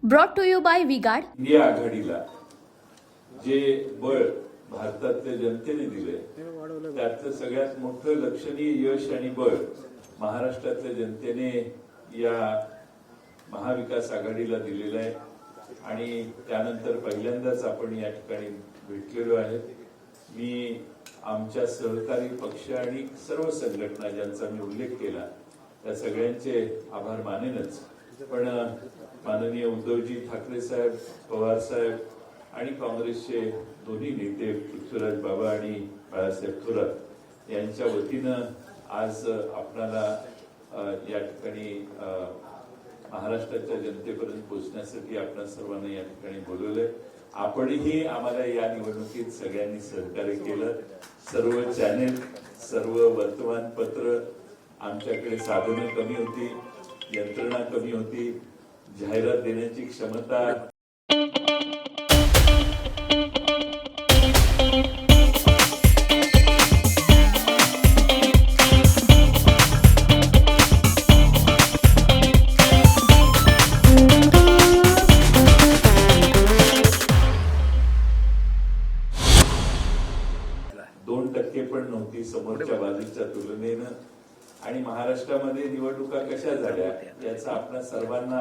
Brought to you by V Guard. India आघाडीला जे बळ भारतातल्या जनतेने दिले त्यातलं सगळ्यात मोठं लक्षणीय यश आणि बळ महाराष्ट्रातल्या जनतेने या महाविकास आघाडीला दिलेलं आहे. आणि त्यानंतर पहिल्यांदाच आपण या ठिकाणी भेटलेलो आहे. मी आमच्या सहकारी पक्ष आणि सर्व संघटना ज्यांचा मी उल्लेख केला त्या सगळ्यांचे आभार मानेनच, पण माननीय उद्धवजी ठाकरे साहेब, पवार साहेब आणि काँग्रेसचे दोन्ही नेते पृथ्वीराज बाबा आणि बाळासाहेब थोरात यांच्या वतीनं आज आपल्याला या ठिकाणी महाराष्ट्राच्या जनतेपर्यंत पोहोचण्यासाठी आपण सर्वांना या ठिकाणी बोलवलंय. आपणही आम्हाला या निवडणुकीत सगळ्यांनी सहकार्य केलं. सर्व चॅनेल, सर्व वर्तमानपत्र, आमच्याकडे साधनं कमी होती, यंत्रणा कमी होती, जाहिरात देण्याची क्षमता पण नव्हती समोरच्या बाजूच्या तुलनेनं. आणि महाराष्ट्रामध्ये निवडणुका कशा झाल्या याचा आपल्या सर्वांना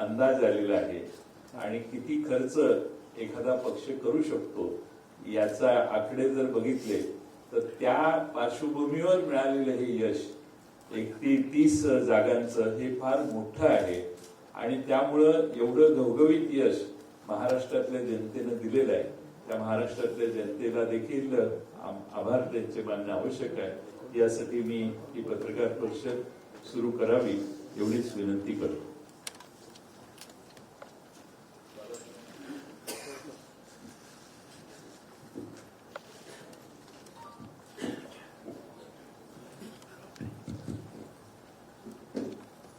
अंदाज आलेला आहे. आणि किती खर्च एखादा पक्ष करू शकतो याचा आकडे जर बघितले तर त्या पार्श्वभूमीवर मिळालेलं हे यश 31 जागांचं हे फार मोठं आहे. आणि त्यामुळं एवढं घवघवीत यश महाराष्ट्रातल्या जनतेनं दिलेलं आहे. त्या महाराष्ट्रातल्या जनतेला देखील आभार त्यांचे मानणे आवश्यक आहे. यासाठी मी ही पत्रकार परिषद सुरू करावी एवढीच विनंती करतो.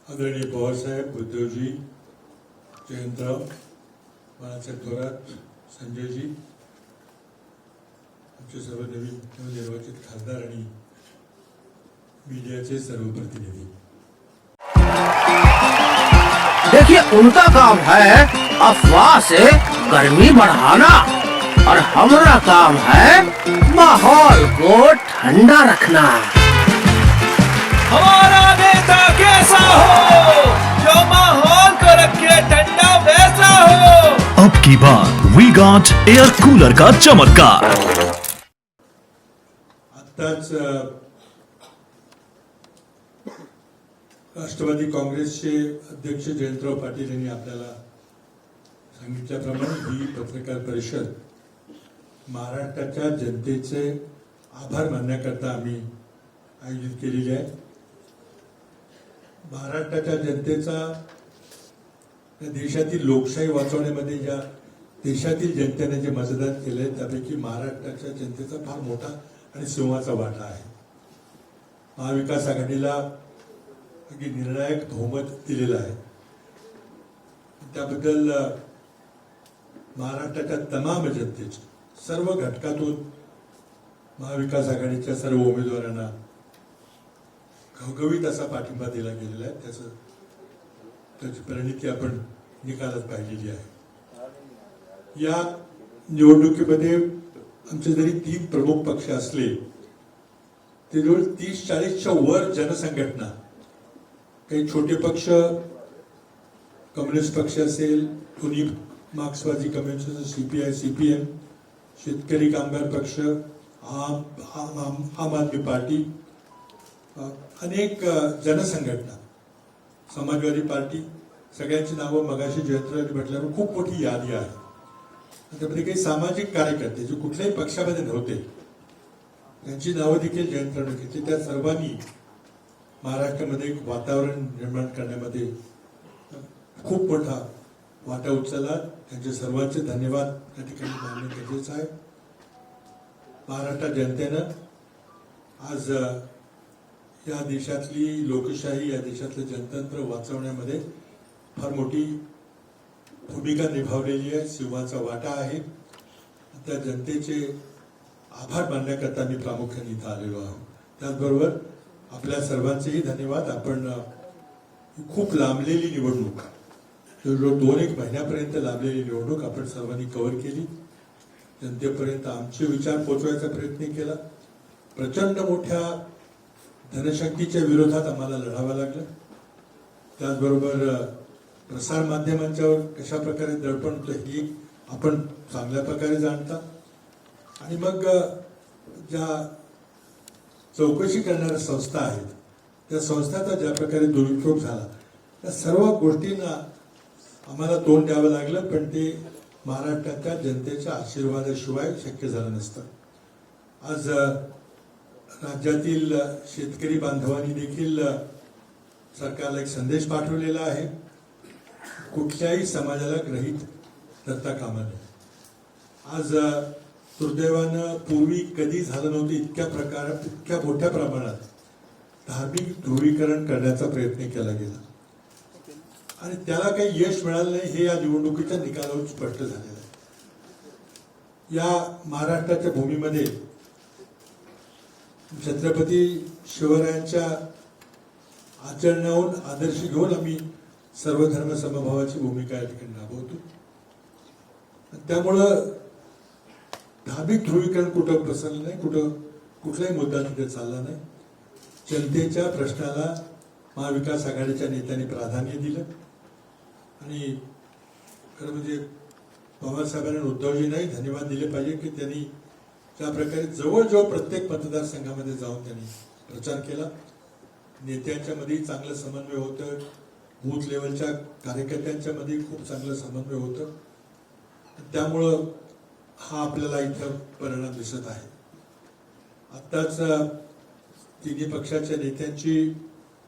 आदरणीय पवारसाहेब, उद्धवजी, जयंतराव, बाळासाहेब थोरात, संजयजी, आमचे सर्व नवनिर्वाचित खासदार आणि मीडियाचे सर्व प्रतिनिधी. देखिए, उनका काम है अफवाह से गर्मी बढ़ाना और हमारा काम है माहौल को ठंडा रखना. हमारा नेता कैसा हो जो माहौल को रखे ठंडा वैसा हो. अब की बात वी-गार्ड एयर कूलर का चमत्कार. आताच राष्ट्रवादी काँग्रेसचे अध्यक्ष जयंतराव पाटील यांनी आपल्याला सांगितल्याप्रमाणे ही पत्रकार परिषद महाराष्ट्राच्या जनतेचे आभार मानण्याकरता आम्ही आयोजित केलेली आहे. महाराष्ट्राच्या जनतेचा या देशातील लोकशाही वाचवण्यामध्ये ज्या देशातील जनतेने जे मतदान केले त्यापैकी महाराष्ट्राच्या जनतेचा फार मोठा आणि सिंहाचा वाटा आहे. महाविकास आघाडीला अगदी निर्णायक बहुमत दिलेलं आहे. त्याबद्दल महाराष्ट्राच्या तमाम जनतेचे सर्व घटकातून महाविकास आघाडीच्या सर्व उमेदवारांना घवघवीत असा पाठिंबा दिला गेलेला आहे. त्याची परिणिती आपण निकालात पाहिलेली आहे. या निवडणुकीमध्ये आमचे जरी 3 प्रमुख पक्ष असले ते जवळ 30-40च्या वर जनसंघटना, काही छोटे पक्ष, कम्युनिस्ट पक्ष असेल, दोन्ही मार्क्सवादी कम्युनिस्ट, CPI, CPM, शेतकरी कामगार पक्ष, आम आदमी पार्टी, अनेक जनसंघटना, समाजवादी पार्टी, सगळ्यांची नावं मगाशी जयंतरावांनी म्हटल्यावर खूप मोठी यादी आहे. त्यामध्ये काही सामाजिक कार्यकर्ते जे कुठल्याही पक्षामध्ये नव्हते त्यांची नावं देखील जयंतरावांनी घेतली. त्या सर्वांनी महाराष्ट्रामध्ये एक वातावरण निर्माण करण्यामध्ये खूप मोठा वाटा उचलला. त्यांचे सर्वांचे धन्यवाद या ठिकाणी मानणे गरजेचं आहे. महाराष्ट्र जनतेनं आज या देशातली लोकशाही, या देशातलं जनतंत्र वाचवण्यामध्ये फार मोठी भूमिका निभावलेली आहे. सिंहाचा वाटा आहे. त्या जनतेचे आभार मानण्याकरता मी प्रामुख्याने इथं आलेलो आहोत. त्याचबरोबर आपल्या सर्वांचेही धन्यवाद. आपण खूप लांबलेली निवडणूक जवळजवळ 2-1 महिन्यापर्यंत लाभलेली निवडणूक आपण सर्वांनी कव्हर केली. जनतेपर्यंत आमचे विचार पोहोचवायचा प्रयत्न केला. प्रचंड मोठ्या धनशक्तीच्या विरोधात आम्हाला लढावं लागलं. त्याचबरोबर प्रसार माध्यमांच्यावर कशा प्रकारे दडपण होतं ही आपण चांगल्या प्रकारे जाणता. आणि मग ज्या चौकशी करणाऱ्या संस्था आहेत त्या संस्थांचा ज्या प्रकारे दुरुपयोग झाला त्या सर्व गोष्टींना आम्हाला तोंड द्यावं लागलं. पण ते महाराष्ट्राच्या जनतेच्या आशीर्वादाशिवाय शक्य झालं नसतं. आज राज्यातील शेतकरी बांधवांनी देखील सरकारला एक संदेश पाठवलेला आहे. कुठल्याही समाजाला गृहीत धरता कामा नये. आज दुर्दैवानं पूर्वी कधी झालं नव्हतं इतक्या मोठ्या प्रमाणात धार्मिक ध्रुवीकरण करण्याचा प्रयत्न केला गेला आणि त्याला काही यश मिळालं नाही हे या निवडणुकीच्या निकालावरून स्पष्ट झालेलं आहे. या महाराष्ट्राच्या भूमीमध्ये छत्रपती शिवरायांच्या आचरणाहून आदर्श घेऊन आम्ही सर्व धर्म समभावाची भूमिका या ठिकाणी राबवतो. त्यामुळं धार्मिक ध्रुवीकरण कुठं पसरलं नाही, कुठलाही मुद्दा तिथे चालला नाही. जनतेच्या प्रश्नाला महाविकास आघाडीच्या नेत्यांनी प्राधान्य दिलं आणि खरं म्हणजे पवारसाहेबांना उद्धवजी नाही धन्यवाद दिले पाहिजे की त्यांनी त्या प्रकारे जवळजवळ प्रत्येक मतदारसंघामध्ये जाऊन त्यांनी प्रचार केला. नेत्यांच्या मध्ये चांगलं समन्वय होतं, बूथ लेवलच्या कार्यकर्त्यांच्या मध्ये खूप चांगलं समन्वय होतं. त्यामुळं हा आपल्याला इथं परिणाम दिसत आहे. आत्ताच तिन्ही पक्षाच्या नेत्यांची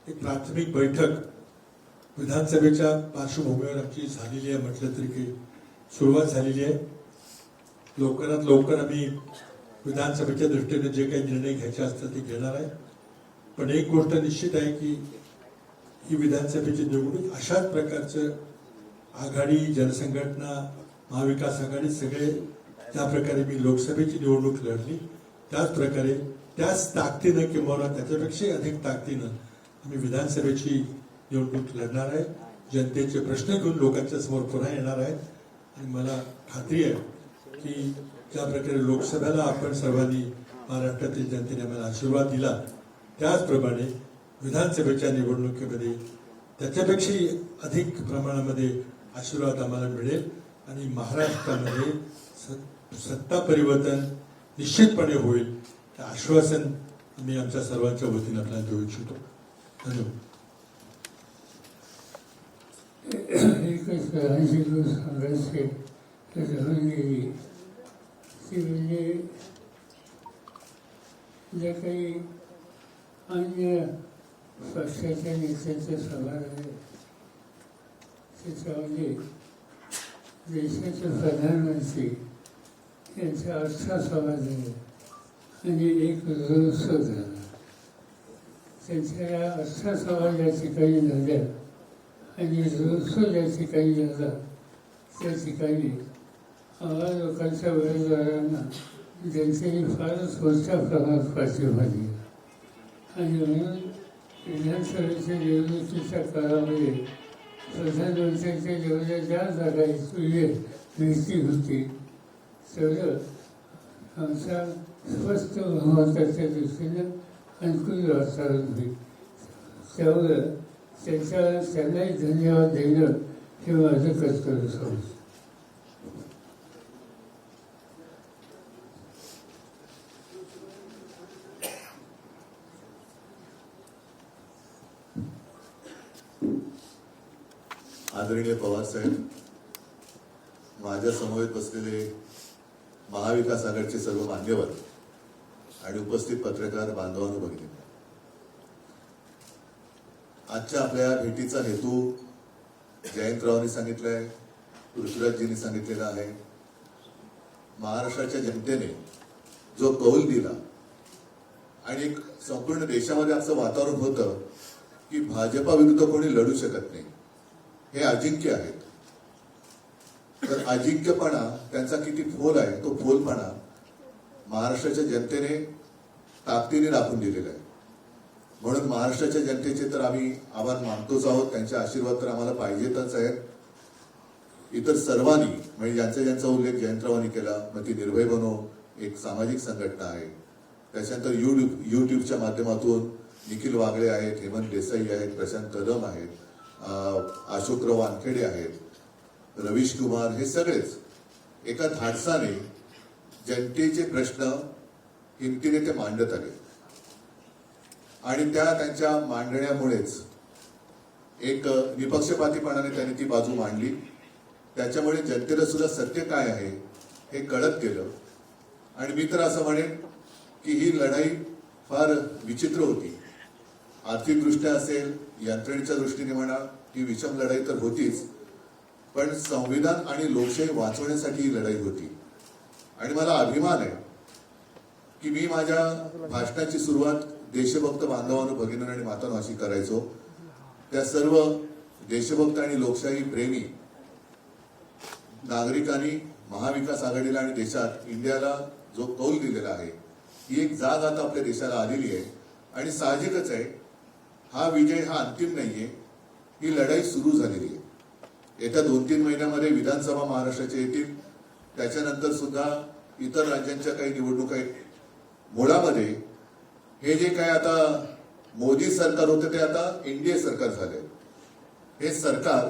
एक प्राथमिक बैठक विधानसभेच्या पार्श्वभूमीवर आमची झालेली आहे म्हटलं तरी काही सुरुवात झालेली आहे. लवकरात लवकर आम्ही विधानसभेच्या दृष्टीने जे काही निर्णय घ्यायचे असतात ते घेणार आहे. पण एक गोष्ट निश्चित आहे की ही विधानसभेची निवडणूक अशाच प्रकारचं आघाडी जनसंघटना महाविकास आघाडी सगळे ज्या प्रकारे मी लोकसभेची निवडणूक लढली त्याच प्रकारे त्याच ताकदीनं किंवा त्याच्यापेक्षा अधिक ताकदीनं आम्ही विधानसभेची निवडणूक लढणार आहे. जनतेचे प्रश्न घेऊन लोकांच्या समोर पुन्हा येणार आहेत आणि मला खात्री आहे की ज्या प्रकारे लोकसभेला आपण सर्वांनी महाराष्ट्रातील जनतेने आम्हाला आशीर्वाद दिला त्याचप्रमाणे विधानसभेच्या निवडणुकीमध्ये त्याच्यापेक्षाही अधिक प्रमाणामध्ये आशीर्वाद आम्हाला मिळेल आणि महाराष्ट्रामध्ये सत्ता परिवर्तन निश्चितपणे होईल हे आश्वासन आम्ही आमच्या सर्वांच्या वतीने आपल्याला देऊ इच्छितो. धन्यवाद. एकच गोष्ट सांगायचे राहून गेली ती म्हणजे ज्या काही अन्य पक्षाच्या नेत्यांच्या सभा आहे त्याच्यामध्ये देशाचे प्रधानमंत्री यांचा अर्थात सभा झाला आणि एक रोजसो झाला. त्यांच्या या अर्थात सभा ज्या ठिकाणी झाल्या आणि रोजसो ज्या ठिकाणी झाला त्या ठिकाणी आम्हा लोकांच्या उमेदवारांना जनतेने फारच मोठ्या प्रमाणात पाठिंबा दिला आणि म्हणून विधानसभेच्या निवडणुकीच्या काळामध्ये प्रधानमंत्र्यांच्या जेवढ्या ज्या जागा मिळती होती तेवढं आमच्या स्पष्ट बहुमताच्या दृष्टीनं अनुकूल वातावरण होईल. त्यामुळं त्यांनाही धन्यवाद देणं हे माझं कर्तव्य समजतं. आदरणीय पवार साहेब, माझ्या समवेत बसलेले महाविकास आघाडीचे सर्व मान्यवर आणि उपस्थित पत्रकार बांधवांनो भगिनी, आजच्या आपल्या भेटीचा हेतू जयंतरावांनी सांगितलाय, पृथ्वीराजजींनी सांगितलेला आहे. महाराष्ट्राच्या जनतेने जो कौल दिला आणि एक संपूर्ण देशामध्ये असं वातावरण होतं की भाजपा विरुद्ध कोणी लढू शकत नाही, हे अजिंक्य आहेत. तर अजिंक्यपणा त्यांचा किती फोल आहे तो फोलपणा महाराष्ट्राच्या जनतेने ताकदीने राखून दिलेला आहे. म्हणून महाराष्ट्राच्या जनतेचे तर आम्ही आभार मानतोच आहोत. त्यांचे आशीर्वाद तर आम्हाला पाहिजेतच आहेत. इतर सर्वांनी म्हणजे ज्यांचा उल्लेख जयंतरावांनी केला, मग ती निर्भय बनो एक सामाजिक संघटना आहे, त्याच्यानंतर युट्यूबच्या माध्यमातून निखिल वागळे आहेत, हेमंत देसाई आहेत, प्रशांत कदम आहेत, अशोकराव वानखेडे आहेत, रवीश कुमार, हे सगळेच एका धाडसाने जनतेचे प्रश्न हिमतीने ते मांडत आले आणि त्यांच्या मांडण्यामुळेच एक निपक्षपातीपणाने त्यांनी ती बाजू मांडली. त्याच्यामुळे जनतेला सुद्धा सत्य काय आहे हे कळत गेलं. आणि मी तर असं म्हणेन की ही लढाई फार विचित्र होती. आर्थिकदृष्ट्या असेल, यंत्रणेच्या दृष्टीने म्हणा, ही विषम लढाई तर होतीच, पण संविधान आणि लोकशाही वाचवण्यासाठी ही लढाई होती. आणि मला अभिमान आहे की मी माझ्या भाषणाची सुरुवात देशभक्त बांधवांनो, भगिनींनो आणि मातांनो अशी करायचो. त्या सर्व देशभक्त आणि लोकशाही प्रेमी नागरिकांनी महाविकास आघाडीला आणि देशात इंडियाला जो कौल दिलेला आहे, ही एक जाग आता आपल्या देशाला आलेली आहे. आणि साहजिकच आहे, हा विजय हा अंतिम नाहीये, ही लढाई सुरू झालेली आहे. येत्या 2-3 महिन्यामध्ये विधानसभा महाराष्ट्राच्या येतील, त्याच्यानंतर सुद्धा इतर राज्यांच्या काही निवडणुका आहेत. मुळामध्ये हे जे काय आता मोदी सरकार होतं ते आता एनडीए सरकार झाले. हे सरकार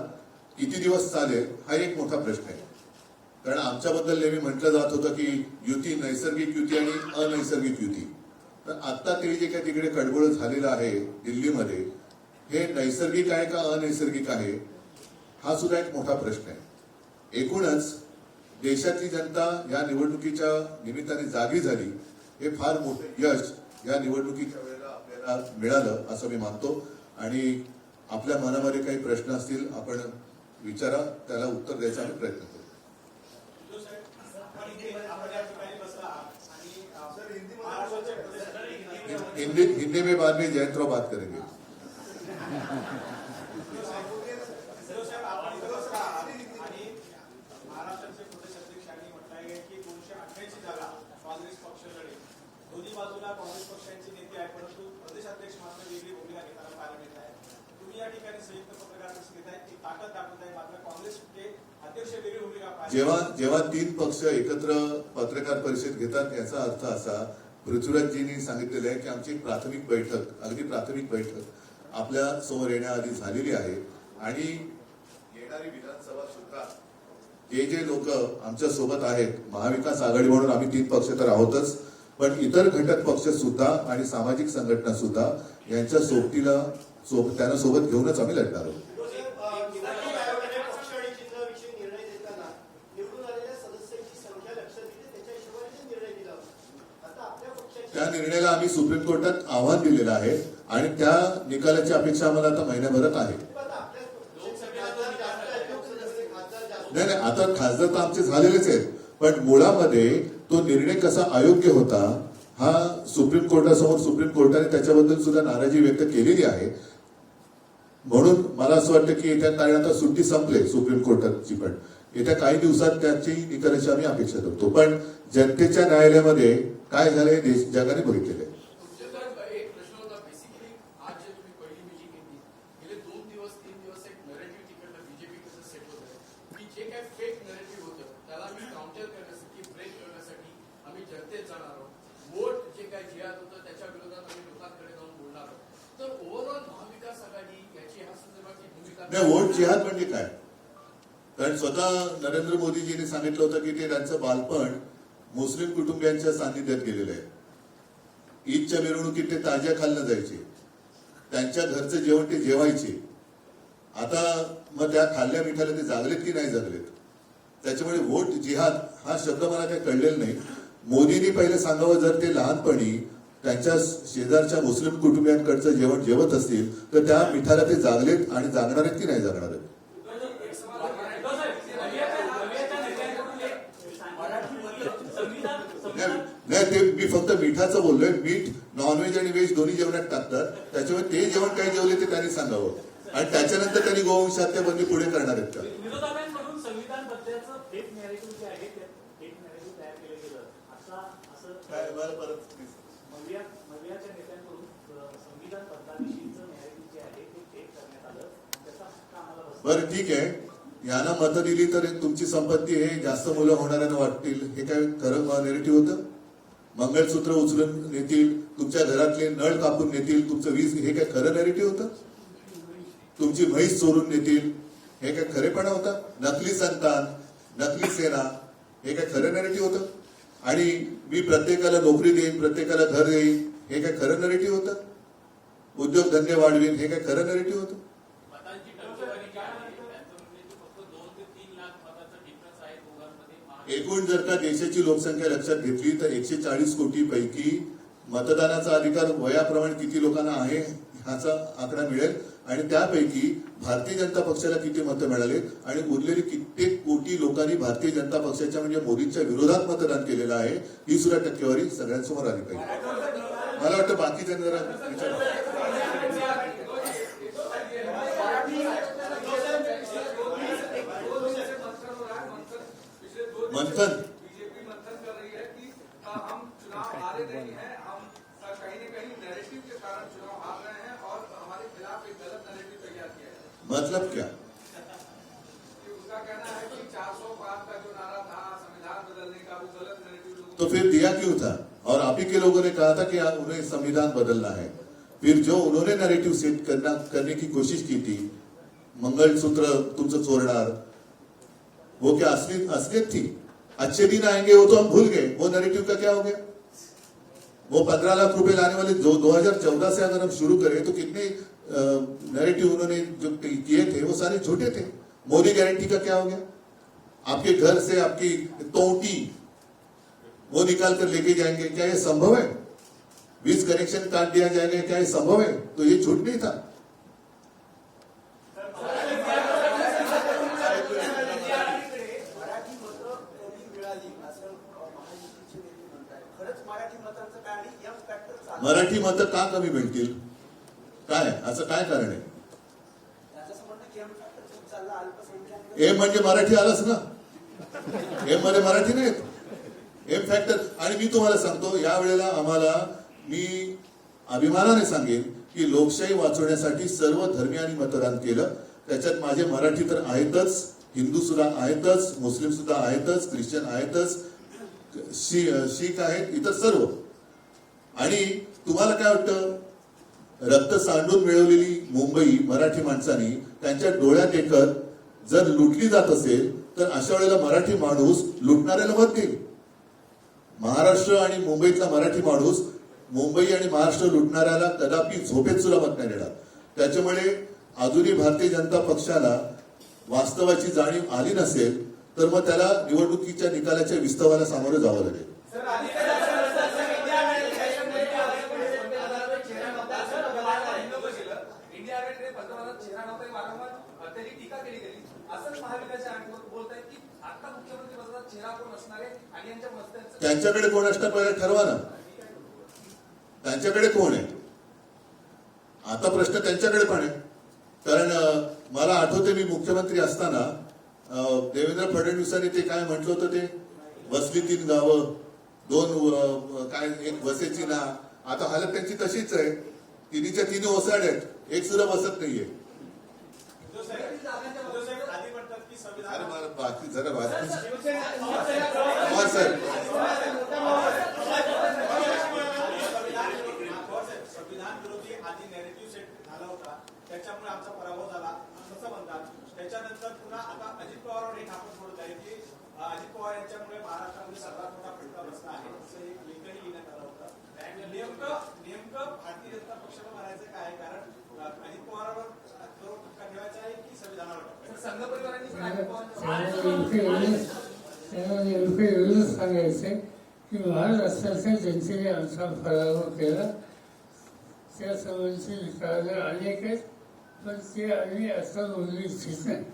किती दिवस चालेल हा एक मोठा प्रश्न आहे. कारण आमच्याबद्दल नेहमी म्हटलं जात होतं की युती, नैसर्गिक युती आणि अनैसर्गिक युती. तर आता ते जे काय तिकडे खडबड झालेलं आहे दिल्लीमध्ये, हे नैसर्गिक आहे का अनैसर्गिक आहे हा सुद्धा एक मोठा प्रश्न आहे. एकूणच देशातली जनता या निवडणुकीच्या निमित्ताने जागी झाली, हे फार मोठे यश या निवडणुकीच्या वेळेला आपल्याला मिळालं असं मी मानतो. आणि आपल्या मनामध्ये काही प्रश्न असतील आपण विचारा, त्याला उत्तर द्यायचा आम्ही प्रयत्न करू. हिंदी में बाद में जयंतराव बात करेंगे. दोन्ही बाजूला काँग्रेस पक्षांची नेते आहे, परंतु प्रदेशाध्यक्ष मात्र वेगळी भूमिका घेताना पाहायला मिळत आहे. तुम्ही या ठिकाणी संयुक्त पत्रकार परिषद घेताय, ती ताकद दाखवत आहे, मात्र काँग्रेसचे अध्यक्ष वेगळी भूमिका. जेव्हा 3 पक्ष एकत्र पत्रकार परिषद घेतात, याचा अर्थ असा, पृथ्वीराजजींनी सांगितलेलं आहे की आमची एक प्राथमिक बैठक, अगदी प्राथमिक बैठक आपल्या समोर येण्याआधी झालेली आहे. आणि येणारी विधानसभा सुद्धा जे लोक आमच्या सोबत आहेत, महाविकास आघाडी म्हणून आम्ही 3 पक्ष तर आहोतच, पण इतर घटक पक्ष सुद्धा आणि सामाजिक संघटना सुद्धा यांच्या सोबतीला त्यांना सोबत घेऊनच आम्ही लढणार आहोत. त्या निर्णयाला आम्ही सुप्रीम कोर्टात आव्हान दिलेलं आहे आणि त्या निकालाची अपेक्षा आम्हाला आता महिन्याभरात आहे. नाही, आता खासदार तर आमचे झालेलेच आहेत, पण मुळामध्ये तो निर्णय कसा अयोग्य होता हा सुप्रीम कोर्टासमोर सुप्रीम कोर्टाने त्याच्याबद्दल सुद्धा नाराजी व्यक्त केलेली आहे. म्हणून मला असं वाटतं की येत्या काही, आता सुट्टी संपले सुप्रीम कोर्टाची, पण येत्या काही दिवसात त्याची निकालाची आम्ही अपेक्षा करतो. पण जनतेच्या न्यायालयामध्ये काय झालंय जगाने बघितलेलं आहे. नाही, वोट जिहाद म्हणजे काय? कारण स्वतः नरेंद्र मोदीजींनी सांगितलं होतं की ते त्यांचं बालपण मुस्लिम कुटुंबियांच्या सान्निध्यात गेलेलं आहे. ईदच्या मिरवणुकीत ते ताज्या खाल्लं जायचे, त्यांच्या घरचं जेवण ते जेवायचे. आता मग त्या खाल्ल्या मिठाला ते जागलेत की नाही जागलेत? त्याच्यामुळे वोट जिहाद हा शब्द मला काही कळलेला नाही. मोदींनी पहिले सांगावं, जर ते लहानपणी त्यांच्या शेजारच्या मुस्लिम कुटुंबियांकडचं जेवण जेवत असतील तर त्या मिठाला ते जागलेत आणि जागणार आहेत की नाही जागणार आहेत? नाही, ते मी फक्त मिठाचं बोललोय. मीठ नॉनव्हेज आणि व्हेज दोन्ही जेवणात टाकतात, त्याच्यामुळे ते जेवण काय जेवले ते त्यांनी सांगावं. आणि त्याच्यानंतर त्यांनी गोवंश हत्याबंदी पुढे करणार आहेत का? बरं, ठीक आहे. यांना मतं दिली तर तुमची संपत्ती हे जास्त मुलं होणाऱ्यांना वाटतील, हे काय खरं नेरेटिव्ह होतं? मंगळसूत्र उचलून नेतील, तुमच्या घरातले नळ कापून नेतील, तुमचं वीज, हे काय खरं नेरेटिव्ह होतं? तुमची म्हैस चोरून नेतील, हे काय खरेपणा होता? नकली संतान, नकली सेना, हे काय खरं नेरेटिव्ह होतं? आणि मी प्रत्येकाला नोकरी देईन, प्रत्येकाला घर देईन, हे काय खरं नेरेटिव्ह होतं? उद्योगधंदे वाढवीन, हे काय खरं नेरेटिव्ह होतं? मतांची टक्केवारी जी आहे त्यांचं म्हणजे फक्त 2 ते 3 लाख मताचा डिफरन्स आहे दोघांमध्ये. एकूण जर का देशाची लोकसंख्या लक्षात घेतली तर 140 कोटी पैकी मतदानाचा अधिकार वयाप्रमाणे किती लोकांना आहे ह्याचा आकडा मिळेल, आणि त्यापैकी भारतीय जनता पक्षाला किती मतं मिळाले आणि उरलेली कित्येक कोटी लोकांनी भारतीय जनता पक्षाच्या म्हणजे मोदींच्या विरोधात मतदान केलेलं आहे, ही सुद्धा टक्केवारी सगळ्यांसमोर आली पाहिजे. मला वाटतं बाकीच्यांनी जरा विचार मंथन बीजेपी मंथन कर रही है कि हम चुनाव हारे नहीं है, हम कहीं न कहीं नैरेटिव के कारण चुनाव हार रहे हैं और हमारे खिलाफ एक गलत नैरेटिव तैयार किया है। मतलब क्या? कि उसका कहना है कि 400 पार का जो नारा था संविधान बदलने का, वो गलत नैरेटिव। तो फिर दिया क्यों था? और आप ही के लोगों ने कहा था कि उन्हें संविधान बदलना है। फिर जो उन्होंने नैरेटिव सेट करने की कोशिश की थी, मंगलसूत्र तुमचं चोरणार, वो क्या असलियत थी? अच्छे दिन आएंगे वो तो हम भूल गए, वो नैरेटिव का क्या हो गया? वो 15 लाख रुपए लाने वाले जो 2014 से अगर हम शुरू करें तो कितने नैरेटिव उन्होंने जो किए थे वो सारे झूठे थे। मोदी गारंटी का क्या हो गया? आपके घर से आपकी तोटी वो निकाल कर लेके जाएंगे, क्या ये संभव है? बीज कनेक्शन काट दिया जाएगा, क्या ये संभव है? तो ये झूठ नहीं था। मराठी मतं का कमी मिळतील? काय असं काय कारण आहे? एम म्हणजे मराठी आलंच ना, एम मध्ये मराठी नाहीत, एम फॅक्टर. आणि मी तुम्हाला सांगतो, यावेळेला आम्हाला, मी अभिमानाने सांगेन की लोकशाही वाचवण्यासाठी सर्व धर्मियांनी मतदान केलं. त्याच्यात माझे मराठी तर आहेतच, हिंदू सुद्धा आहेतच, मुस्लिम सुद्धा आहेतच, ख्रिश्चन आहेतच, शीख आहेत, इतर सर्व. आणि तुम्हाला काय वाटतं, रक्त सांडून मिळवलेली मुंबई मराठी माणसांनी त्यांच्या डोळ्यात एकत जर लुटली जात असेल तर अशा वेळेला मराठी माणूस लुटणाऱ्याला मत देईल. महाराष्ट्र आणि मुंबईतला मराठी माणूस मुंबई आणि महाराष्ट्र लुटणाऱ्याला कदापि झोपेत सुद्धा मत नाही देणार. त्याच्यामुळे अजूनही भारतीय जनता पक्षाला वास्तवाची जाणीव आली नसेल तर मग त्याला निवडणुकीच्या निकालाच्या विस्तवाला सामोरं जावं लागेल. त्यांच्याकडे कोण असतं पहिला ठरवा ना, त्यांच्याकडे कोण आहे? आता प्रश्न त्यांच्याकडे पण आहे. कारण मला आठवते, मी मुख्यमंत्री असताना देवेंद्र फडणवीसांनी ते काय म्हटलं होतं, ते वसली 3 गावं, 2 काय, एक वसेची ना. आता हालत त्यांची तशीच आहे, 3च्या 3 ओसाड आहेत, एक सुद्धा बसत नाहीये. अरे मला बाकी जरा बाकी सर, संविधान विरोधी आधी नॅरेटिव्ह सेट झाला होता, त्याच्यामुळे आमचा पराभव झाला असं म्हणतात. त्याच्यानंतर पुन्हा आता अजित पवारवर एक आपण सोडत आहे की अजित पवार यांच्यामुळे महाराष्ट्रामध्ये सर्वात मोठा फटका बसला आहे, असं एक लेखही लिहिण्यात आलं होतं. नेमकं भारतीय जनता पक्षाला म्हणायचं काय आहे? कारण अजित पवारावर तो फटका ठेवायचा आहे की संविधानावर? संघ परिवारांनी एवढंच सांगायचंय की महाराष्ट्राच्या जनतेने आमचा पराभव केला. त्या सर्वांची कारण अनेक आहेत, पण ते आम्ही आता बोलू इच्छित नाही.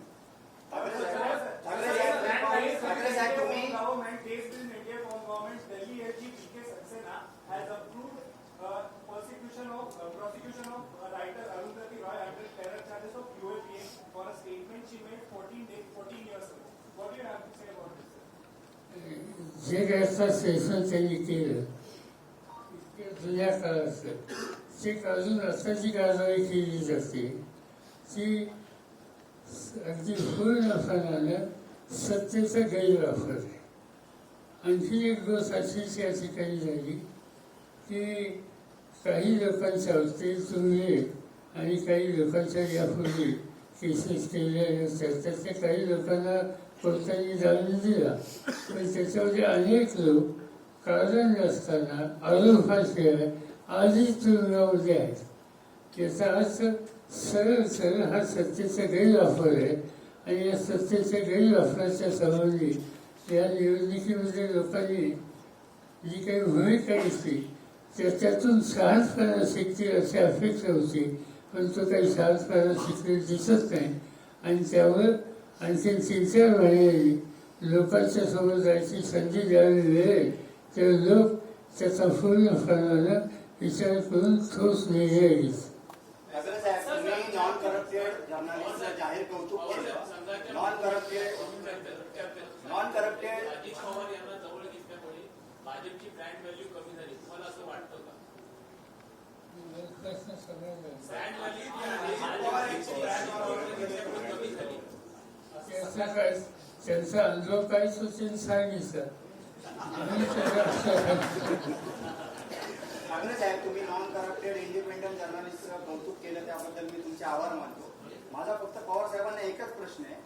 जे काय सेशन त्यांनी केलं इतक्या जुन्या काळाचं, ते अजून आताची कारवाई केली जाते ती अगदी पूर्णपणानं सत्तेचा गैरवापर आहे. आणखी एक गोष्ट अशीच या ठिकाणी झाली की काही लोकांच्या बाबतीत तुम्ही आणि काही लोकांच्या यापूर्वी केसेस केलेल्या असतात तर ते काही लोकांना कोर्टाने जामीन दिला, पण त्याच्यामध्ये अनेक लोक कारण नसताना आरोपाशिवाय आधीच तुरुंगामध्ये आहेत. याचा अर्थ सरळ सरळ हा सत्तेचा गैरवापर आहे. आणि या सत्तेच्या गैरवापराच्या संबंधी या निवडणुकीमध्ये लोकांनी जी काही भूमिका घेतली त्याच्यातून शहाणपणा शिकतील अशी अपेक्षा होती, पण तो काही शहाणपणा शिकलेला दिसत नाही. आणि त्यावर आणखी 3-4 महिन्यांनी लोकांच्या समोर जायची संधी द्यावी मिळेल तेव्हा लोक त्याचा पूर्णपणानं विचार करून ठोस निर्णय घेतील. नॉन करप्टेड जर्नलिस्टचं जाहीर कौतुक केलं. नॉन करप्टेड अजित पवार यांना जवळ घेतल्यामुळे भाजपची ब्रँड व्हॅल्यू कमी झाली, तुम्हाला असं वाटतं का? ब्रँड व्हॅल्यू कमी झाली. त्यांचा अनुभव काय सुचेल सांगितलं. ठाकरे साहेब, तुम्ही नॉन करप्टेड इंडिपेंडंट जर्नलिस्टचं कौतुक केलं त्याबद्दल मी तुमचे आभार मानतो. माझा फक्त पवार साहेबांना एकच प्रश्न आहे.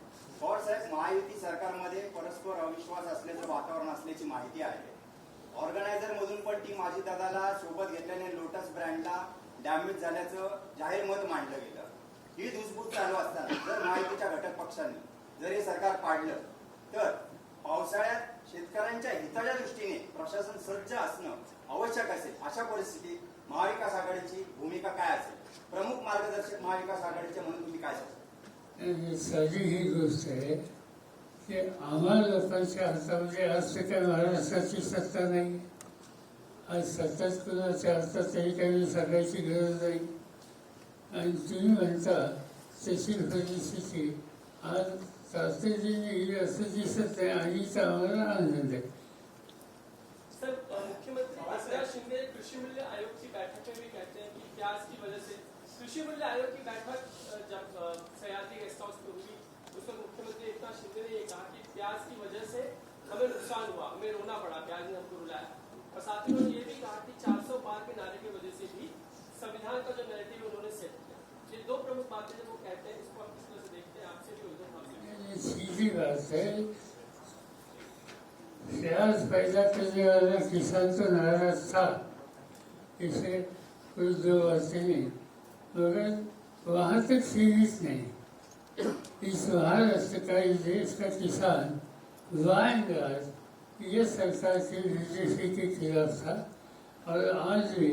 पवार साहेब, महायुती सरकारमध्ये परस्पर अविश्वास असल्याचं वातावरण असल्याची माहिती आहे. ऑर्गनायझर मधून पण टीम अजितदादाला सोबत घेतल्याने लोटस ब्रँडला डॅमेज झाल्याचं जाहीर मत मांडलं गेलं. ही धुसफूस चालू असताना जर महायुतीच्या घटक पक्षांनी जर हे सरकार पाडलं तर पावसाळ्यात शेतकऱ्यांच्या हिताच्या दृष्टीने प्रशासन सज्ज असणं आवश्यक असेल. अशा परिस्थितीत महाविकास आघाडीची भूमिका काय असेल? प्रमुख मार्गदर्शक महाविकास आघाडीचे म्हणून तुम्ही काय सांगता? साधी ही गोष्ट आहे की आम्हा लोकांच्या हातामध्ये आज ते काय महाराष्ट्राची सत्ता नाही. आज सत्ताच कुणाच्या हातात तरी काही सांगायची गरज नाही. आणि तुम्ही म्हणता तशी परिस्थिती आज तातडीने येईल असं दिसत नाही आणि आम्हाला आनंद आहे. सर, मुख्यमंत्री एकनाथ शिंदे कृषि मूल्य आयोग की बैठक में भी कहते हैं कि प्याज की वजह से कृषि मूल्य आयोग की बैठक जब सयाजी गेस्ट हाउस में हुई उसमें मुख्यमंत्री एकनाथ शिंदे ने ये कहा कि प्याज की वजह से हमें नुकसान हुआ, हमें रोना पड़ा, प्याज ने हमको रुलाया. और साथ ही उन्होंने ये भी कहा कि 400 पार के नारे की वजह से भी संविधान का जो नैरेटिव उन्होंने सेट किया. ये 2 प्रमुख बातें जब वो कहते हैं इसको आप किस तरह से देखते हैं? आपसे भी सीधी बात है. प्याज पैदा करने वाला किसान तो नाराज था, इसे कोई 2 बातें नहीं, मगर वहाँ तक सीमित नहीं. इस महाराष्ट्र का, इस देश का किसान वायनाड ये सरकार के बीजेपी के खिलाफ था और आज भी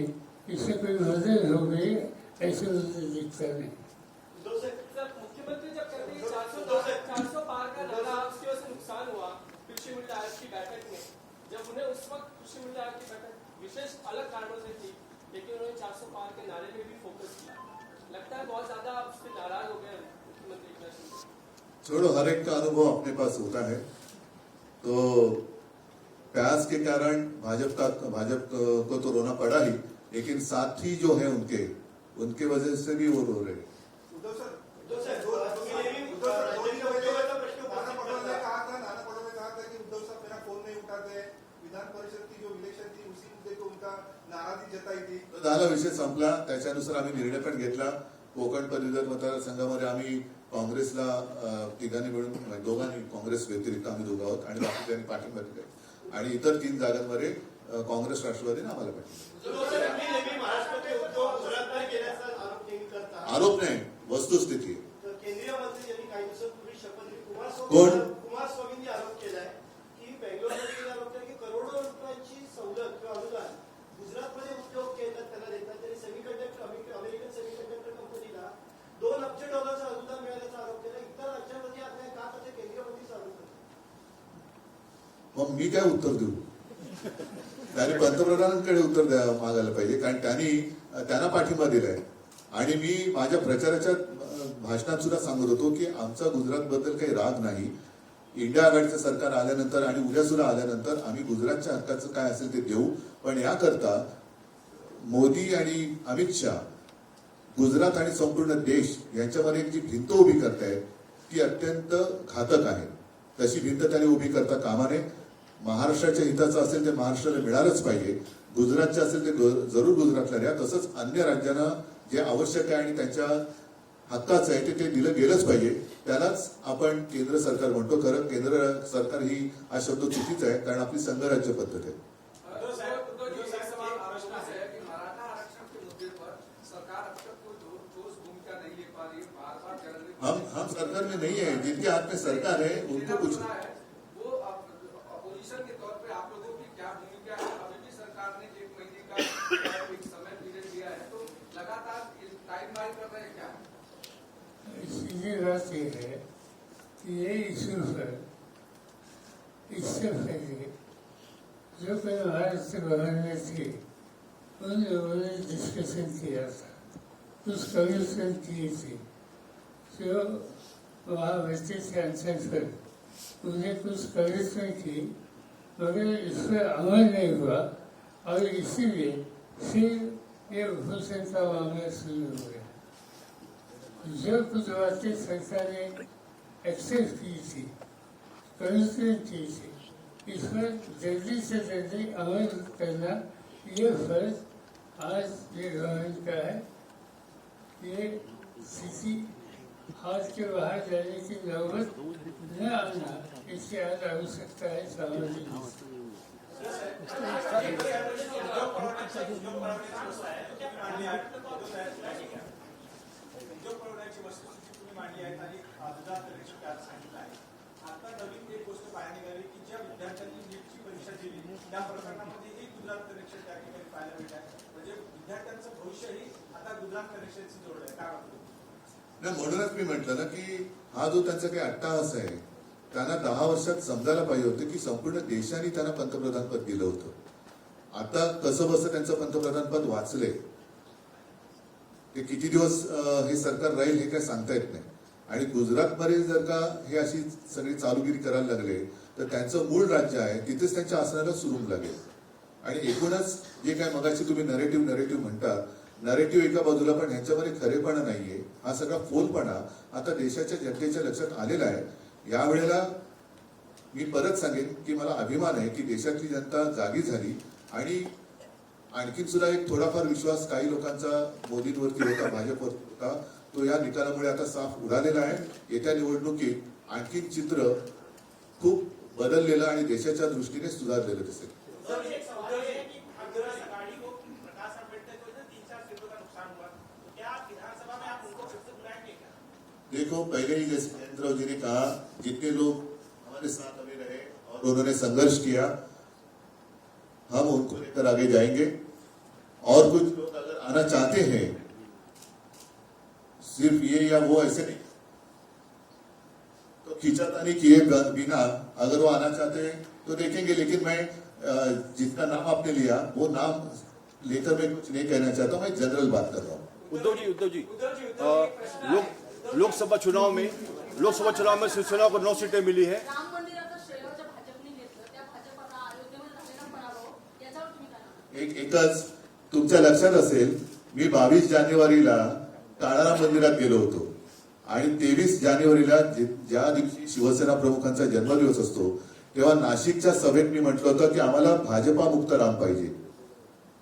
इससे कोई मदद हो गई ऐसे मुझे दिखता नहीं. मुख्यमंत्री जब कहते हैं 400 पार का नारा उसकी वजह से नुकसान हुआ कृषि मूल्य आयोग की बैठक में, जब उन्हें उस वक्त कृषि मूल्य आयोग की बैठक विशेष अलग कारणों से थी, लेकिन उन्होंने 400 पार के नारे में भी फोकस किया. लगता है बहुत ज्यादा उससे नाराज हो गए मुख्यमंत्री एकनाथ शिंदे. छोड़ो, हर एक का अनुभव अपने पास होता है. तो प्याज के कारण भाजपा को तो रोना पड़ा ही, लेकिन साथी जो है उनके वजह से भी वो रो रहे हैं. विधान परिषद की जो इलेक्शन थी उसी मुद्दे को उनका नाराजी जताई थी. झाला, विषय संपला. त्याच्यानुसार आम्ही निर्णय पण घेतला. कोकण पदवीधर मतदारसंघामध्ये आम्ही काँग्रेसला तिघांनी मिळून, दोघांनी काँग्रेस व्यतिरिक्त आम्ही दोघं आहोत आणि बाकीच्यांनी पाठिंबा दिले. आणि इतर 3 जागांमध्ये काँग्रेस राष्ट्रवादीने आम्हाला पाठिंबा. आरोप नाही, वस्तुस्थिती. केंद्रीय मंत्री यांनी काही दिवसांपूर्वी शपथ घेतली. कोण? कुमारस्वामींनी आरोप केलाय की बेंगलोरमध्ये आरोप केला की करोडो रुपयांची सवलत किंवा अनुदान गुजरातमध्ये उद्योग केंद्रात त्यांना देतात. त्यांनी सेमीकंडक्टर अमेरिकन सेमीकंडक्टर कंपनीला $2 अब्ज अनुदान मिळाल्याचा आरोप केला. इतर राज्यांमध्ये आता का त्याचे केंद्रीय मंत्रीच आरोप करतात. मग मी काय उत्तर देऊ? त्यांनी पंतप्रधानांकडे उत्तर मागायला पाहिजे, कारण त्यांना पाठिंबा दिलाय. आणि मी माझ्या प्रचाराच्या भाषणात सुद्धा सांगत होतो की आमचा गुजरातबद्दल काही राग नाही. इंडिया आघाडीचं सरकार आल्यानंतर आणि उद्या सुद्धा आल्यानंतर आम्ही गुजरातच्या हक्काचं काय असेल ते देऊ. पण याकरता मोदी आणि अमित शहा गुजरात आणि संपूर्ण देश यांच्यामध्ये एक जी भिंत उभी करतायत ती अत्यंत घातक आहे. तशी भिंत त्यांनी उभी करता कामा नये. महाराष्ट्राच्या हिताचं असेल ते महाराष्ट्राला मिळालंच पाहिजे. गुजरातचे असेल ते जरूर गुजरातला द्या. तसंच अन्य राज्यांना जे आवश्यक आहे आणि त्यांच्या हक्काचं आहे ते दिलं गेलंच पाहिजे. त्यालाच आपण केंद्र सरकार म्हणतो. खरं केंद्र सरकार ही हा शब्द चुकीचा आहे, कारण आपली संघराज्य पद्धत आहे. हम सरकार में नहीं है. जिनके हाथ में सरकार है उनको कुछ वो अपोजिशन के तौर पे आप लोगों की क्या भूमिका है? अभी भी सरकार ने 1 महीने का एक समय पीरियड दिया है, तो लगातार टाइम बाय कर रहे हैं क्या? सीधी बात ये है कि ये इशू पर इससे पहले जो कोई भारत से बाहर में थे उन लोगों ने डिस्कशन किया था, कुछ कमीशन की थी जो वहाँ बच्चे थे आंसर पर, उन्हें कुछ कमीशन की, मगर इस पर अमल नहीं हुआ और इसीलिए फिर ये भूषण का मामला शुरू हो गया. जो कुछ बातें सरकार ने एक्सेप्ट की थी, कमीशन की थी, इस पर जल्दी से जल्दी अमल करना ये फर्ज आज ये गवर्नमेंट का है. ये स्थिति हाथ के बाहर जाने की नौबत न आना, इसकी आज आवश्यकता है सामाजिक. मांडली आहेत आणि गुजरात परीक्षा त्यात सांगितलं आहे. आता नवीन एक गोष्ट पाहायला निघाली की ज्या विद्यार्थ्यांनी नीटची परीक्षा दिली त्या प्रकरणामध्ये एक गुजरात परीक्षा त्या ठिकाणी पाहायला मिळत आहे. म्हणजे विद्यार्थ्यांचं भविष्यही आता गुजरात परीक्षेशी जोडलं आहे. काय वाटतं? नाही, म्हणूनच मी म्हटलं ना की हा जो त्यांचा काही अट्टाहास आहे, त्यांना 10 वर्षात समजायला पाहिजे होतं की संपूर्ण देशाने त्यांना पंतप्रधान पद दिलं होतं. आता कसं बसं त्यांचं पंतप्रधान पद वाचले. ते किती दिवस हे सरकार राहील हे काय सांगता येत नाही. आणि गुजरातमध्ये जर का हे अशी सगळी चालूगिरी करायला लागले तर त्यांचं मूळ राज्य आहे तिथेच त्यांच्या आसनाला सुरूंग लागेल. आणि एकूणच जे काय मगाशी तुम्ही नरेटिव्ह म्हणता, नरेटिव्ह एका बाजूला, पण ह्याच्यामध्ये खरेपणा नाहीये. हा सगळा फोलपणा आता देशाच्या जनतेच्या लक्षात आलेला आहे. यावेळेला मी परत सांगेन की मला अभिमान आहे की देशातली जनता जागी झाली आणि आणखीन सुद्धा एक थोडाफार विश्वास काही लोकांचा मोदींवरती होता, भाजपवर होता, तो या निकालामुळे आता साफ उडालेला आहे. येत्या निवडणुकीत आणखीन चित्र खूप बदललेलं आणि देशाच्या दृष्टीने सुधारलेलं दिसेल. देखो, पहले ही जैसे जयंत जी ने कहा, जितने लोग हमारे साथ अभी रहे और उन्होंने संघर्ष किया, हम उनको लेकर आगे जाएंगे. और कुछ लोग अगर आना चाहते हैं, सिर्फ ये या वो ऐसे नहीं, तो खींचातानी किए बिना अगर वो आना चाहते हैं तो देखेंगे. लेकिन मैं जिसका नाम आपने लिया वो नाम लेकर मैं कुछ नहीं कहना चाहता. मैं जनरल बात कर रहा हूँ. उद्धव जी लोकसभा चुनाव में शिवसेना को 9 सीटें मिली है. एकच तुमच्या लक्षात असेल, मी 22 जानेवारीला काळाराम मंदिरात गेलो होतो आणि 23 जानेवारीला ज्या दिवशी शिवसेना प्रमुखांचा जन्मदिवस असतो तेव्हा नाशिकच्या सभेत मी म्हटलं होतं की आम्हाला भाजपा मुक्त राम पाहिजे.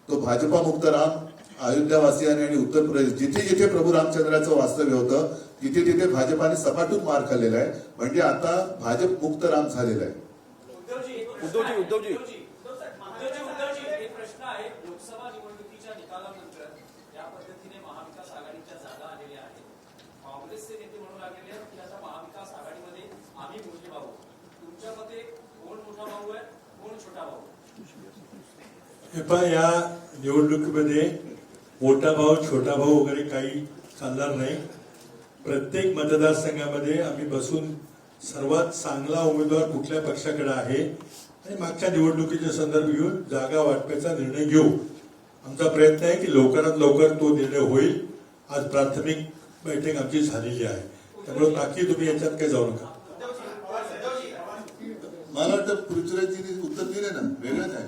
तो भाजपा मुक्त राम अयोध्यावासियांनी आणि उत्तर प्रदेश जिथे जिथे प्रभू रामचंद्राचं वास्तव्य होतं तिथे तिथे भाजपाने सपाटून मार खाल्लेला आहे. म्हणजे आता भाजप मुक्त राम झालेला आहे. उद्धवजी एक प्रश्न आहे. लोकसभा निवडणुकीच्या निकालानंतर या पद्धतीने महाविकास आघाडीच्या जागा आलेल्या आहेत. काँग्रेसचे नेते म्हणू लागलेले आहेत की आता महाविकास आघाडीमध्ये आम्ही मोठे भाऊ. तुमच्या मते कोण मोठा भाऊ आहे, कोण छोटा भाऊ? या निवडणुकीमध्ये मोठा भाऊ छोटा भाऊ वगैरे काही चालणार नाही. प्रत्येक मतदारसंघामध्ये आम्ही बसून सर्वात चांगला उमेदवार कुठल्या पक्षाकडे आहे आणि मागच्या निवडणुकीचे संदर्भ घेऊन जागा वाटपाचा निर्णय घेऊ. आमचा प्रयत्न आहे की लवकरात लवकर तो निर्णय होईल. आज प्राथमिक बैठक आमची झालेली आहे, त्यामुळे बाकी तुम्ही याच्यात काही जाऊ नका. मला वाटतं पृथ्वीराजजींनी उत्तर दिले ना, वेगळंच आहे.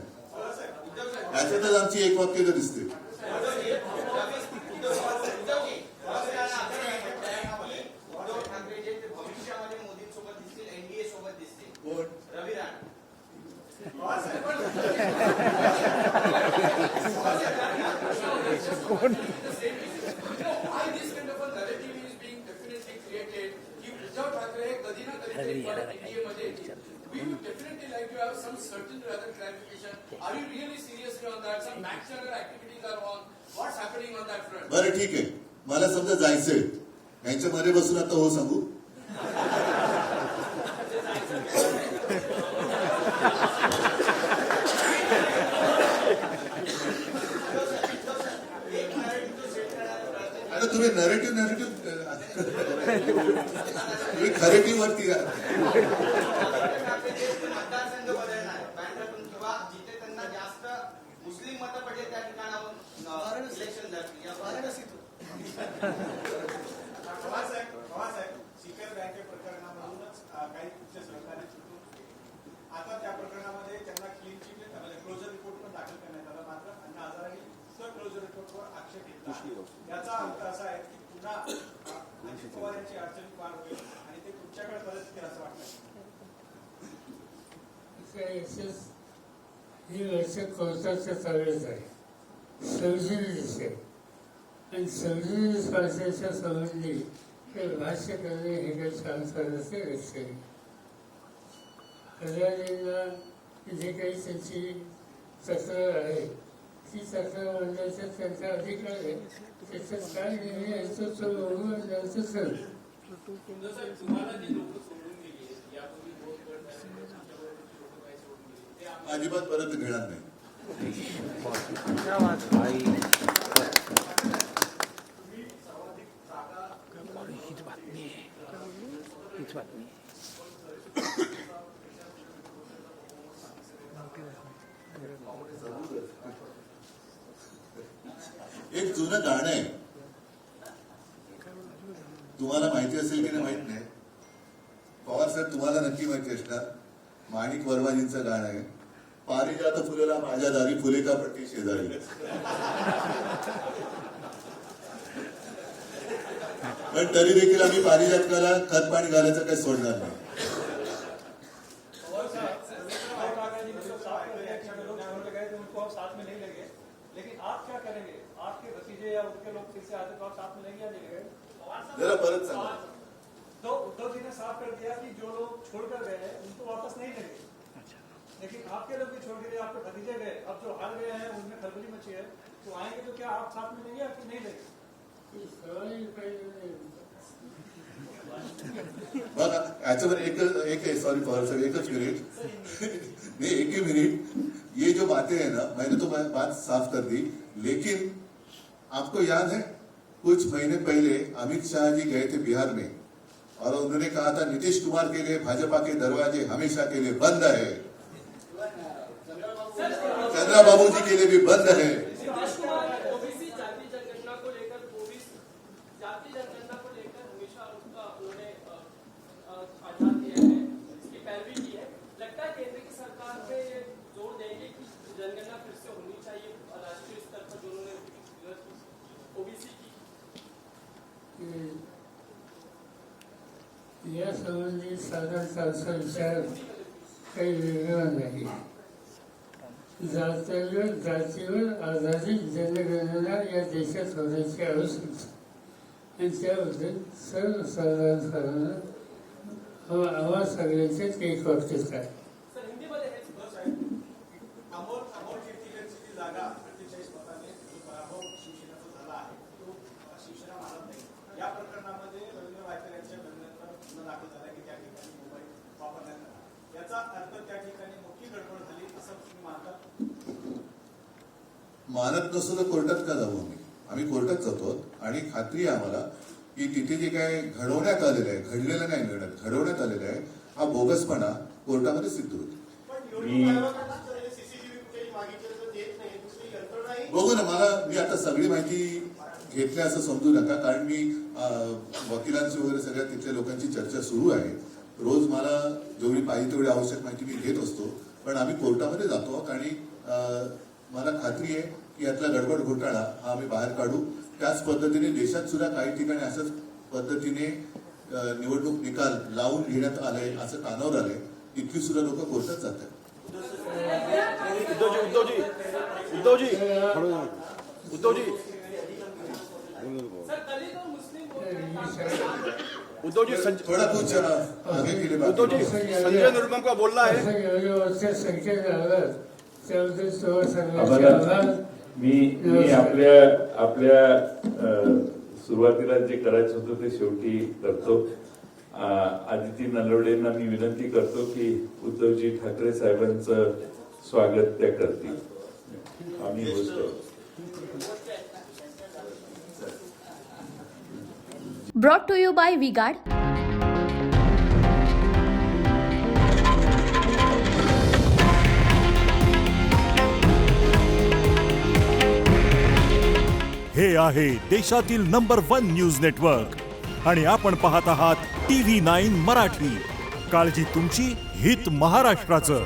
याच्यातच आमची एक वाक्य दिसते. उद्धव ठाकरे जे भविष्यामध्ये रवी राणा. पवार साहेब, Why this kind of a narrative is being definitely created? की उद्धव ठाकरे कधी ना कधी NDA मध्ये येतील. We would definitely like to have some certain rather clarification. Are you really seriously on that? Some back channel activities are on. What's happening on that front? बरं ठीक आहे, मला समजा जायचंय, यांच्या मध्ये बसून आता हो सांगू. आता तुम्ही नरेटिव्ह तुम्ही खरेटिव्ह वरती मतदारसंघ बदलणार आहे बँड्रातून किंवा जिथे त्यांना जास्त मुस्लिम मतं पडले त्या ठिकाणाहून इलेक्शन जातील या वाराणसीतून. पवार साहेब, शिखर बँके प्रकरणामधूनच काही उच्च सहकारी सुटून आता त्या प्रकरणामध्ये त्यांना क्लीन चिट क्लोजर रिपोर्ट पण दाखल करण्यात आला. मात्र अण्णा हजारेंनी क्लोजर रिपोर्टवर आक्षेप घेतला. याचा अर्थ असा आहे की पुन्हा अजित पवार यांची अडचणी पार होईल आणि ते तुमच्याकडे परत येतील असं वाटतं. ही वर्ष कोर्टाच्या ताब्यात आहे, संशोधित आहे आणि संशोधित भाषेच्या संबंधी ते भाष्य करणे हे काही संसाराचे लक्ष्य आहे. हजारेंना जे काही त्यांची तक्रार आहे ती तक्रार मांडण्याचा त्यांचा अधिकार आहे. त्याच्यात काय निर्णय याचं तो बघून द्यायचं सर. तुम्हाला जी लोक सोडून गेली यापूर्वी 2 गट तुमच्याबरोबर जी लोक काही सोडून गेली ते अजिबात परत घेणार नाही. तुम्ही सर्वाधिक जागा एक जुनं गाणं आहे, तुम्हाला माहिती असेल की नाही माहित नाही. पवार साहेब तुम्हाला नक्की माहिती असणार. माणिक वर्माजींचं गाणं आहे, पारिजात फुलेला माझ्या दारी फुले का पट्टी शेजारी. पण तरी देखील आम्ही पारिजातकाला खत पाणी घालायचं काही सोडणार नाही. साथ में नहीं लगे, लेकिन आप क्या करेंगे? आपके भतीजे या उनके लोग फिर से आते तो आप साथ में लेंगे या नहीं लेंगे? जरा परत सांगा. तो उद्धव जी ने साफ कर दिया कि जो लोग छोड़कर गए हैं उनको वापस नहीं लेंगे, लेकिन आपके लोग भी छोड़ के गए, आपके भतीजे गए, अब जो हार गए हैं उनमें खलबली मची है, तो आएंगे तो क्या आप साथ में लेंगे या फिर नहीं लेंगे? बघा याच्यावर एक सॉरी पवार साहब एकच मिनिट नहीं एक ही मिनट. ये जो बातें हैं ना, मैंने तो बात साफ कर दी, लेकिन आपको याद है कुछ महीने पहले अमित शाह जी गए थे बिहार में और उन्होंने कहा था नीतीश कुमार के लिए भाजपा के दरवाजे हमेशा के लिए बंद है, चंद्रबाबू जी के लिए भी बंद है. ओबीसी जाति जनगणना को लेकर जाति जनगणना को लेकर हमेशा उसका उन्होंने आधार दिया है, इसकी पैरवी की है. लगता है केंद्र की सरकार पे ये जोर देंगे कि जनगणना फिर से होनी चाहिए राष्ट्रीय स्तर पर जो उन्होंने ओबीसी की. या संबंधी साधारणतः विचार काही वेगळा नाही. जातीवर आधारित जनगणना या देशात होण्याची आवश्यकता आणि त्याबद्दल सर्वसाधारणपणे आम्हा सगळ्यांचेच एक वाक्यच आहे. अमोल कीर्तिकरची जी जागा 48 मतांनी जो पराभव शिवसेनेचा झाला आहे तो शिवसेना मानत नाही. या प्रकरणामध्ये रवींद्र वायकर यांच्या गणनेनंतर गुन्हा दाखल झाला की त्या ठिकाणी मोबाईल वापरण्यात आला. याचा अर्थ त्या ठिकाणी मोठी गडबड झाली असं तुम्ही मानता? मानत नसतो तर कोर्टात का जाऊ? आम्ही कोर्टात जातो आणि खात्री आहे आम्हाला की तिथे जे काय घडवण्यात आलेलं आहे, घडलेलं नाही घडत, घडवण्यात आलेलं आहे, हा बोगसपणा कोर्टामध्ये सिद्ध होतो. बघू ना, मी आता सगळी माहिती घेतली असं समजू नका, कारण मी वकिलांची वगैरे सगळ्या तिथल्या लोकांची चर्चा सुरू आहे. रोज मला जेवढी पाहिजे तेवढी आवश्यक माहिती मी घेत असतो, पण आम्ही कोर्टामध्ये जातो आणि मला खात्री आहे की यातला गडबड घोटाळा हा आम्ही बाहेर काढू. त्याच पद्धतीने देशात सुद्धा काही ठिकाणी अशाच पद्धतीने निवडणूक निकाल लावून घेण्यात आले, असं कानावर आलंय. तितकी सुद्धा लोक कोर्टात जातात. उद्धवजी थोड़ा कुछ आगे के लिए उद्धवजी संजय निर्मम का बोलना है. मी आपल्या सुरुवातीला जे करायचं होतं ते शेवटी करतो. आदिती नलवडेंना मी विनंती करतो की उद्धवजी ठाकरे साहेबांचं स्वागत त्या करतील. आम्ही बसतो. Brought to you by V-Guard. हे आहे देशातील नंबर 1 न्यूज नेटवर्क आणि आपण पाहत आहात TV9 मराठी. काळजी तुमची, हित महाराष्ट्राचं.